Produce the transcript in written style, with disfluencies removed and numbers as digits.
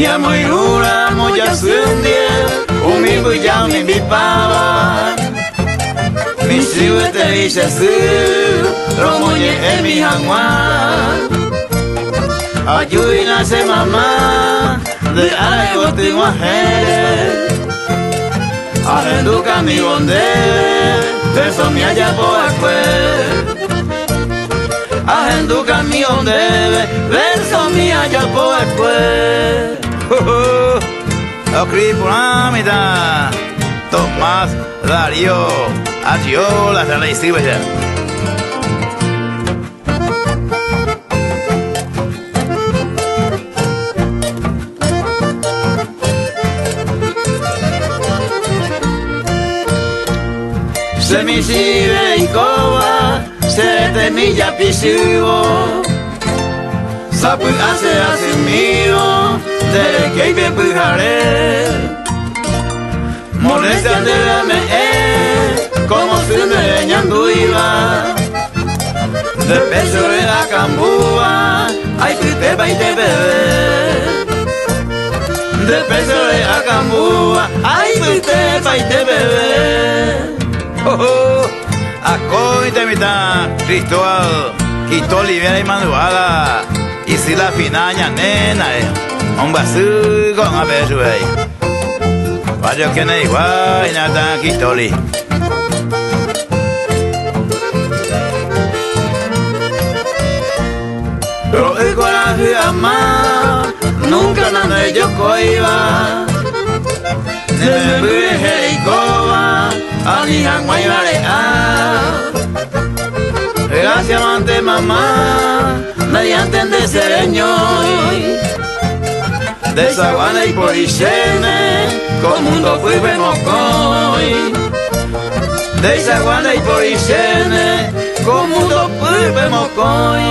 nhà mười hura một gia xương điên umi bùi giang mình bị ba mình siêu tê sẽ xứ rồi một nhẹ em bị hàng hoa ở chui na se mama de ai có tiếng hoa hết Arrendo camionde, verso mi allá por afuera. Arrendo camionde, verso mi allá por afuera. Ocripuramida, Tomás, Darío, Achiola, se le escribe ya. Se mi sive y coba, se te milla pisivo. Sapu hace mío, de que me pujaré. Molestia de la me como si me ñanduiba. De peso de la cambúa, ay que te va y te bebé. De peso de la cambúa, ay que te va y te bebé. Acoite mitad, Cristóbal, Quito Olivera y Manuela, y si la finaña nena, un basú con a beso ahí. Vaya que no hay igual, nada, Quitoli. Pero el coraje amar, nunca nada yo coiba. Ne me y coba. Ani hangwai vale gracias amante mamá mediante de señor de sabana y por higiene con mundo fui mocoy de sabana y por higiene con mundo fui mocoy